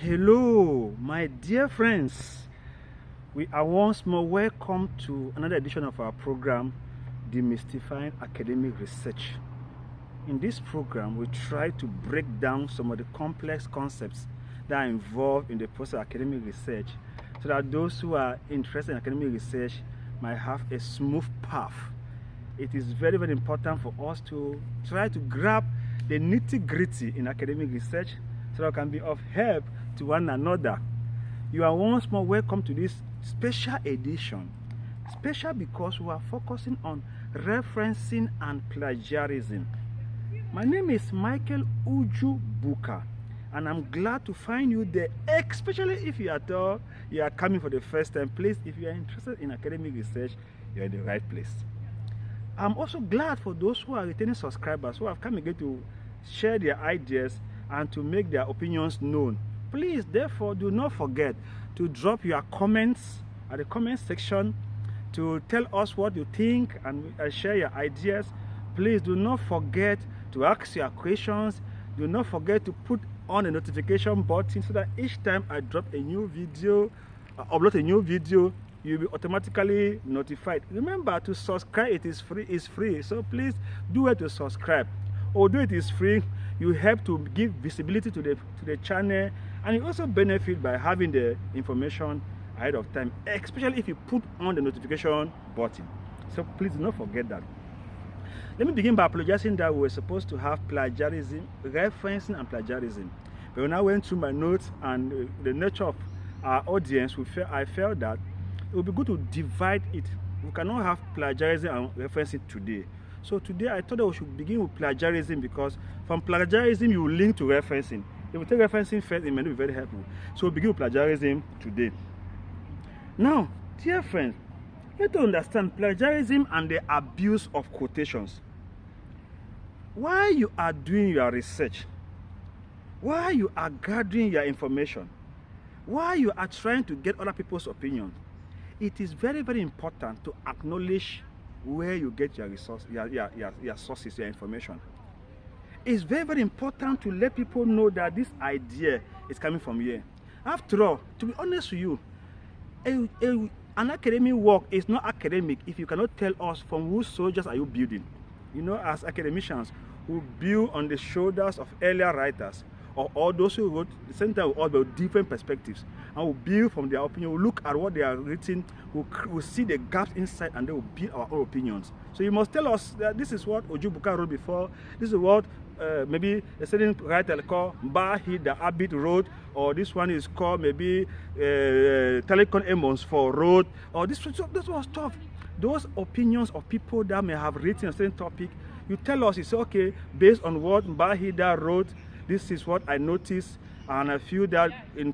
Hello, my dear friends. We are once more welcome to another edition of our program, Demystifying Academic Research. In this program, we try to break down some of the complex concepts that are involved in the process of academic research so that those who are interested in academic research might have a smooth path. It is very, very important for us to try to grab the nitty-gritty in academic research so that we can be of help to one another. You are once more welcome to this special edition. Special because we are focusing on referencing and plagiarism. My name is Michael Uju Buka, and I'm glad to find you there, especially if you are coming for the first time. Please, if you are interested in academic research, you're in the right place. I'm also glad for those who are returning subscribers who have come again to share their ideas and to make their opinions known. Please, therefore, do not forget to drop your comments at the comment section to tell us what you think and share your ideas. Please do not forget to ask your questions. Do not forget to put on a notification button so that each time I drop a new video, upload a new video, you'll be automatically notified. Remember to subscribe. It is free. It's free. So please do it to subscribe. Although it is free, you help to give visibility to the channel, and you also benefit by having the information ahead of time, especially if you put on the notification button. So please do not forget that. Let me begin by apologizing that we were supposed to have plagiarism, referencing and plagiarism. But when I went through my notes and the nature of our audience, I felt that it would be good to divide it. We cannot have plagiarism and referencing today. So today I thought that we should begin with plagiarism, because from plagiarism you will link to referencing. If we take referencing first, it may not be very helpful. So we'll begin with plagiarism today. Now, dear friends, let us understand plagiarism and the abuse of quotations. While you are doing your research, while you are gathering your information, while you are trying to get other people's opinions, it is very, very important to acknowledge where you get your resource, your sources, your information. It's very, very important to let people know that this idea is coming from here. After all, to be honest with you, an academic work is not academic if you cannot tell us from whose soldiers are you building. You know, as academicians, we build on the shoulders of earlier writers, or all those who wrote the same time, all with different perspectives, and we'll build from their opinion. We'll look at what they are written, we'll see the gaps inside, and then we'll build our own opinions. So you must tell us that this is what Uju Buka wrote before, this is what maybe a certain writer called Bahid the Abid wrote, or this one is called maybe Telecon Amos for wrote, or this was stuff. Those opinions of people that may have written a certain topic, you tell us, it's okay, based on what Bahida wrote, this is what I noticed, and I feel that in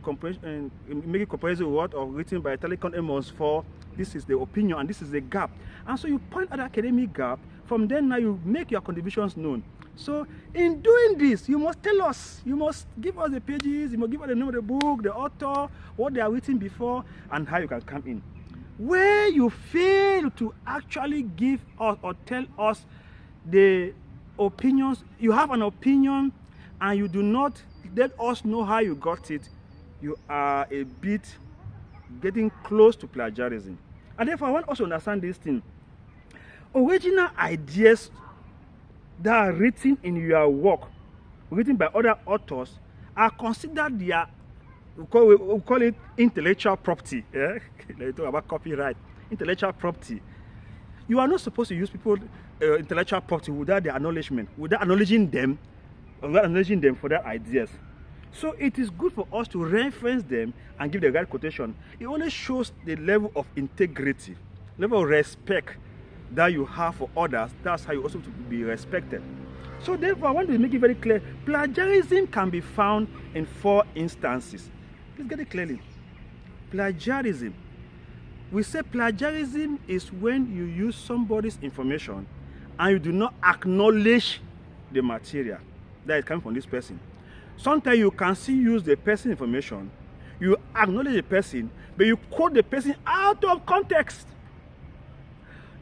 making comparison with what was written by Telecon Amos for, this is the opinion and this is the gap. And so you point at the academic gap. From then now you make your contributions known. So in doing this, you must tell us, you must give us the pages, you must give us the name of the book, the author, what they are written before, and how you can come in. Where you fail to actually give us or tell us the opinions, you have an opinion and you do not let us know how you got it, you are a bit getting close to plagiarism. And therefore I want us to understand this thing. Original ideas that are written in your work, written by other authors, are considered their, we call it intellectual property. Yeah? Let's talk about copyright. Intellectual property. You are not supposed to use people's intellectual property without their acknowledgement, without acknowledging them for their ideas. So it is good for us to reference them and give the right quotation. It only shows the level of integrity, level of respect that you have for others. That's how you also to be respected. So therefore I want to make it very clear, plagiarism can be found in 4 instances. Please get it clearly. Plagiarism. We say plagiarism is when you use somebody's information and you do not acknowledge the material that is coming from this person. Sometimes you can still use the person's information, you acknowledge the person, but you quote the person out of context.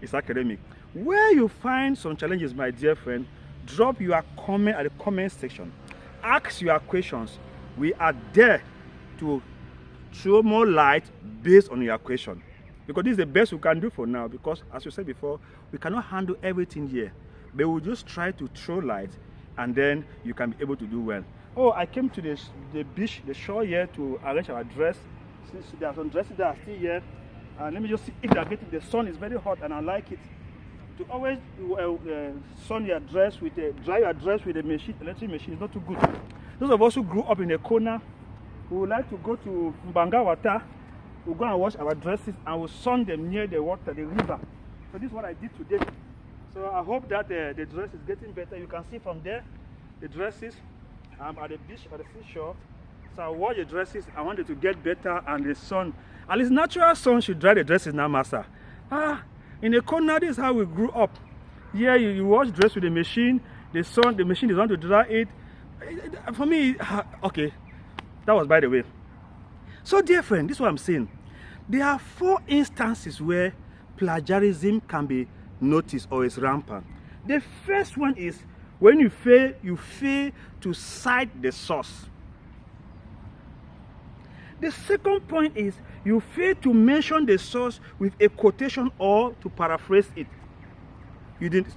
It's academic. Where you find some challenges, my dear friend, drop your comment at the comment section. Ask your questions. We are there to throw more light based on your question. Because this is the best we can do for now, because as you said before, we cannot handle everything here. But we'll just try to throw light, and then you can be able to do well. Oh, I came to the beach, the shore here to arrange our dress. Since there are some dresses that are still here. And let me just see if they are getting, the sun is very hot and I like it. To always sun your dress with dry your dress with a machine, electric machine is not too good. Those of us who grew up in a corner, we would like to go to Mbanga water, we'll go and wash our dresses and we'll sun them near the water, the river. So this is what I did today. So I hope that the dress is getting better. You can see from there, the dresses. I'm at the beach, at the seashore. So I wash the dresses. I want it to get better, and the sun, at least natural sun, should dry the dresses now, master. In the corner, this is how we grew up. Here, you wash dress with the machine. The sun, the machine is on to dry it. For me, okay, that was by the way. So, dear friend, this is what I'm saying. There are 4 instances where plagiarism can be noticed or is rampant. The first one is when you fail to cite the source. The second point is you fail to mention the source with a quotation or to paraphrase it.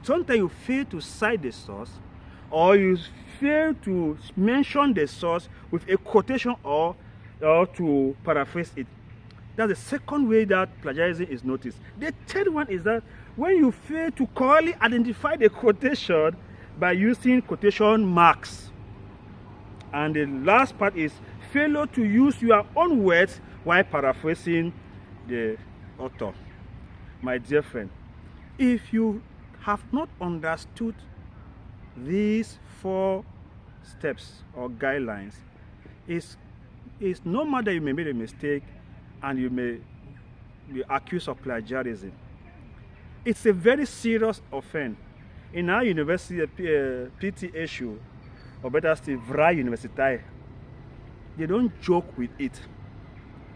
Sometimes you fail to cite the source, or you fail to mention the source with a quotation or to paraphrase it. That's the second way that plagiarism is noticed. The third one is that when you fail to correctly identify the quotation by using quotation marks. And the last part is failure to use your own words while paraphrasing the author. My dear friend, if you have not understood these 4 steps or guidelines, it's no matter you may make a mistake and you may be accused of plagiarism. It's a very serious offense. In our university, PT issue, or better still, VRA University, they don't joke with it.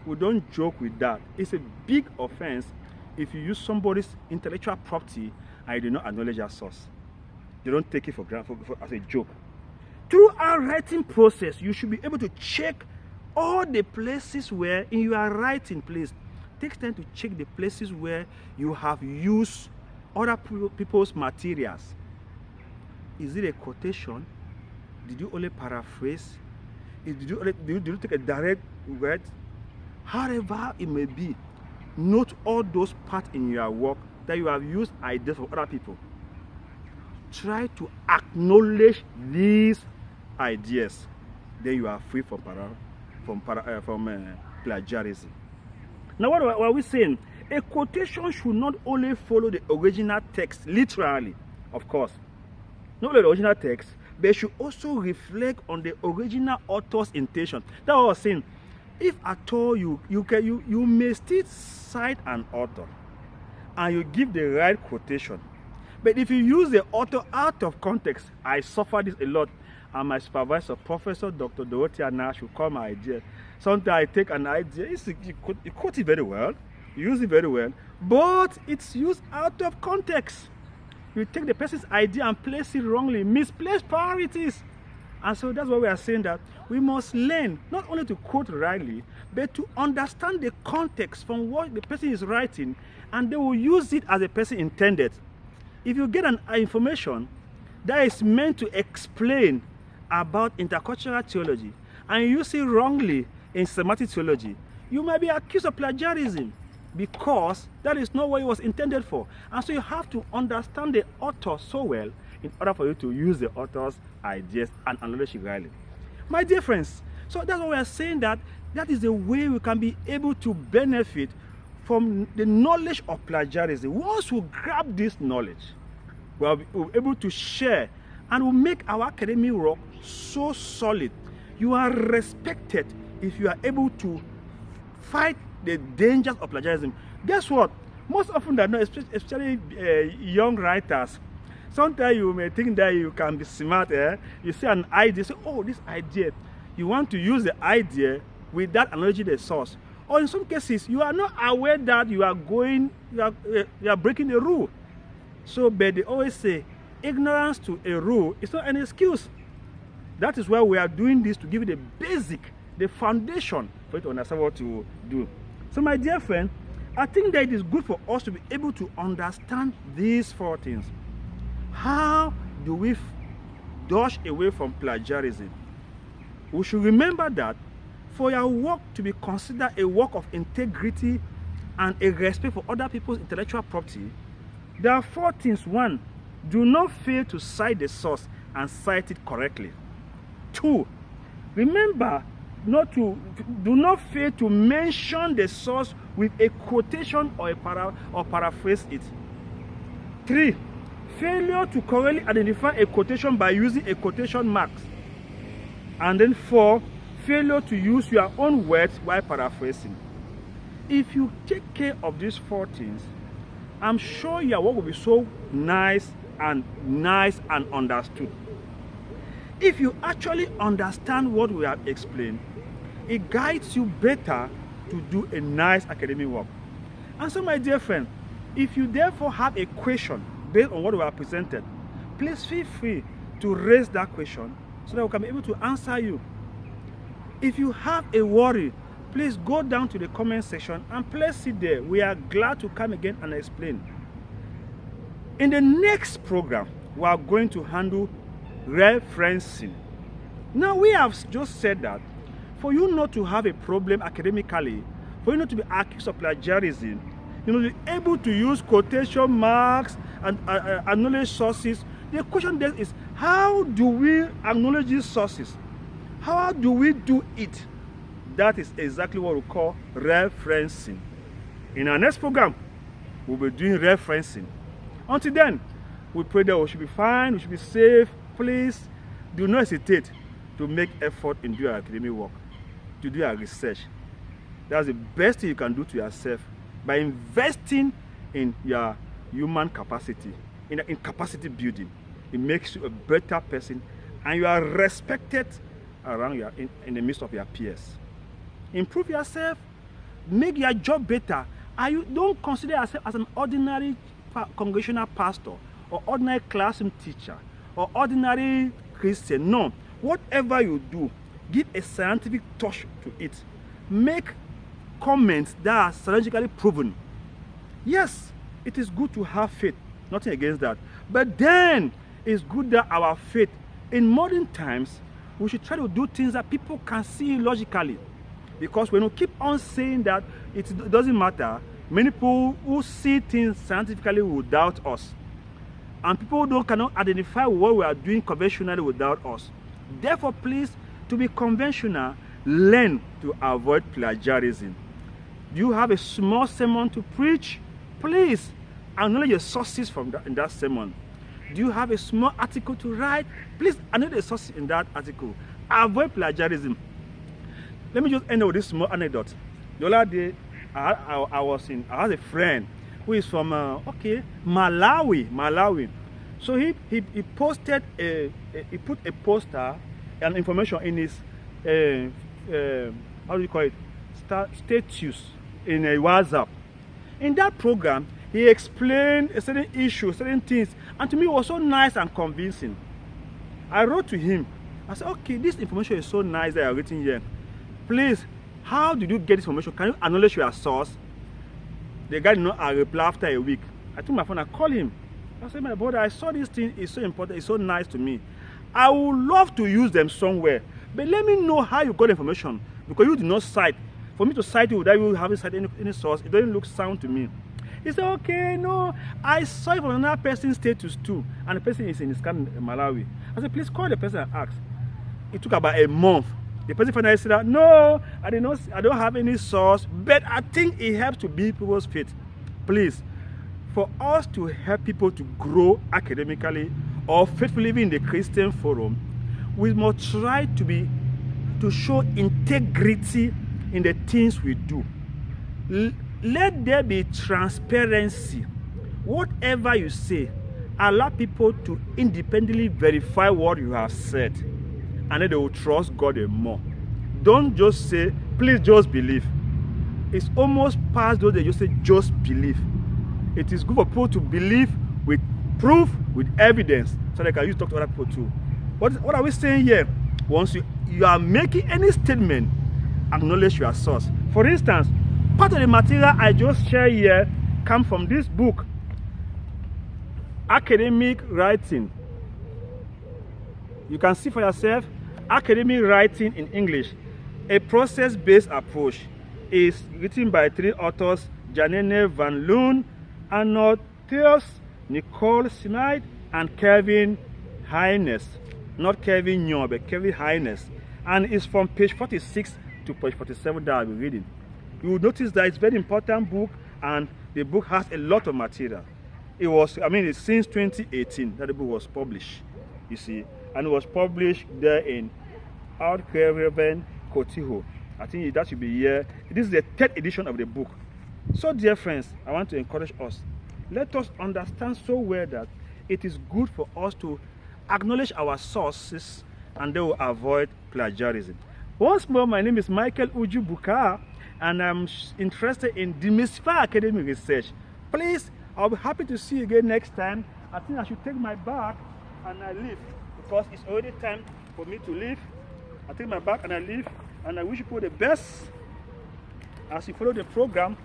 We don't joke with that. It's a big offense if you use somebody's intellectual property and you do not acknowledge your source. They don't take it for granted as a joke. Through our writing process, you should be able to check all the places where in your writing place. Take time to check the places where you have used other people's materials. Is it a quotation? Did you only paraphrase? Did you take a direct word? However it may be, note all those parts in your work that you have used ideas from other people. Try to acknowledge these ideas. Then you are free from plagiarism. Now, what are we saying? A quotation should not only follow the original text literally, of course, not only the original text, but it should also reflect on the original author's intention. That's what I was saying. If at all you may still cite an author and you give the right quotation, but if you use the author out of context, I suffer this a lot. And my supervisor, Professor Dr. Dorothea Nash, will call my idea. Sometimes I take an idea, you quote it very well, you use it very well, but it's used out of context. You take the person's idea and place it wrongly, misplaced priorities. And so that's why we are saying that we must learn not only to quote rightly, but to understand the context from what the person is writing, and they will use it as the person intended. If you get an information that is meant to explain about intercultural theology and you use it wrongly in systematic theology, you might be accused of plagiarism because that is not what it was intended for. And so you have to understand the author so well in order for you to use the author's ideas and acknowledge it rightly. My dear friends, so that's why we are saying that is the way we can be able to benefit from the knowledge of plagiarism. Once we grab this knowledge, we'll be able to share and will make our academic work so solid. You are respected if you are able to fight the dangers of plagiarism. Guess what? Most often than not, especially young writers, sometimes you may think that you can be smart. You see an idea, say, oh, this idea. You want to use the idea without acknowledging the source. Or in some cases, you are not aware that you are breaking a rule. So, but they always say, ignorance to a rule is not an excuse. That is why we are doing this, to give you the basic the foundation for you to understand what to do. So my dear friend, I think that it is good for us to be able to understand these 4 things. How do we dodge away from plagiarism? We should remember that for your work to be considered a work of integrity and a respect for other people's intellectual property, there are 4 things. 1, do not fail to cite the source and cite it correctly. 2, remember do not fail to mention the source with a quotation or paraphrase it. 3, failure to correctly identify a quotation by using a quotation marks. And then 4, failure to use your own words while paraphrasing. If you take care of these 4 things, I'm sure your work will be so nice and understood. If you actually understand what we have explained, it guides you better to do a nice academic work. And so my dear friend, if you therefore have a question based on what we have presented, please feel free to raise that question so that we can be able to answer you. If you have a worry, please go down to the comment section and place it there. We are glad to come again and explain. In the next program, we are going to handle referencing. Now, we have just said that for you not to have a problem academically, for you not to be accused of plagiarism, you must be able to use quotation marks and acknowledge sources. The question then is, how do we acknowledge these sources? How do we do it? That is exactly what we call referencing. In our next program, we'll be doing referencing. Until then, we pray that we should be fine, we should be safe. Please do not hesitate to make effort in doing our academic work, to do our research. That's the best thing you can do to yourself by investing in your human capacity, in capacity building. It makes you a better person and you are respected around in the midst of your peers. Improve yourself, make your job better, and you don't consider yourself as an ordinary congregational pastor or ordinary classroom teacher or ordinary Christian. No, whatever you do, give a scientific touch to it. Make comments that are scientifically proven. Yes, it is good to have faith, nothing against that, but then it's good that our faith in modern times, we should try to do things that people can see logically. Because when we keep on saying that it doesn't matter, many people who see things scientifically will doubt us. And people who cannot identify what we are doing conventionally will doubt us. Therefore, please, to be conventional, learn to avoid plagiarism. Do you have a small sermon to preach? Please, acknowledge your sources in that sermon. Do you have a small article to write? Please acknowledge the sources in that article. Avoid plagiarism. Let me just end with this small anecdote. The other day, I had a friend who is from Malawi. So he posted he put a poster and information in his how do you call it, status in a WhatsApp. In that program, he explained a certain issue, certain things, and to me it was so nice and convincing. I wrote to him. I said, okay, this information is so nice that you are written here. Please, how did you get this information? Can you acknowledge your source? The guy did not reply after a week. I took my phone, I called him. I said, my brother, I saw this thing, it's so important, it's so nice to me. I would love to use them somewhere, but let me know how you got the information, because you did not cite. For me to cite you without you having cited any source, it doesn't look sound to me. He said, okay, no, I saw it from another person's status too, and the person is in his camp in Malawi. I said, please call the person and ask. It took about a month. The person finally said that, no, I don't have any source, but I think it helps to build people's faith. Please, for us to help people to grow academically or faithfully in the Christian forum, we must try to show integrity in the things we do. Let there be transparency. Whatever you say, allow people to independently verify what you have said, and then they will trust God more. Don't just say, please just believe. It's almost past those that just say, just believe. It is good for people to believe with proof, with evidence, so they can use to talk to other people too. What are we saying here? Once you are making any statement, acknowledge your source. For instance, part of the material I just shared here comes from this book, Academic Writing. You can see for yourself, Academic Writing in English, a process-based approach, is written by 3 authors, Janine Van Loon, Arnold Theos, Nicole Sinide, and Kevin Highness. Not Kevin Nyon, but Kevin Highness. And it's from page 46 to page 47 that I'll be reading. You will notice that it's a very important book, and the book has a lot of material. It was, it's since 2018 that the book was published, you see, and it was published there in Outcraven Cotiho. I think that should be here. This is the 3rd edition of the book. So, dear friends, I want to encourage us. Let us understand so well that it is good for us to acknowledge our sources, and they will avoid plagiarism. Once more, my name is Michael Ujubuka, and I'm interested in demystifying academic research. Please, I'll be happy to see you again next time. I think I should take my bag and I leave, because it's already time for me to leave. I take my bag and I leave, and I wish you all the best as you follow the program.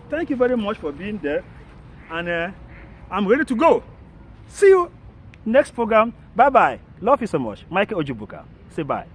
Thank you very much for being there, and I'm ready to go. See you next program. Bye bye. Love you so much. Michael Ujubuka. Say bye.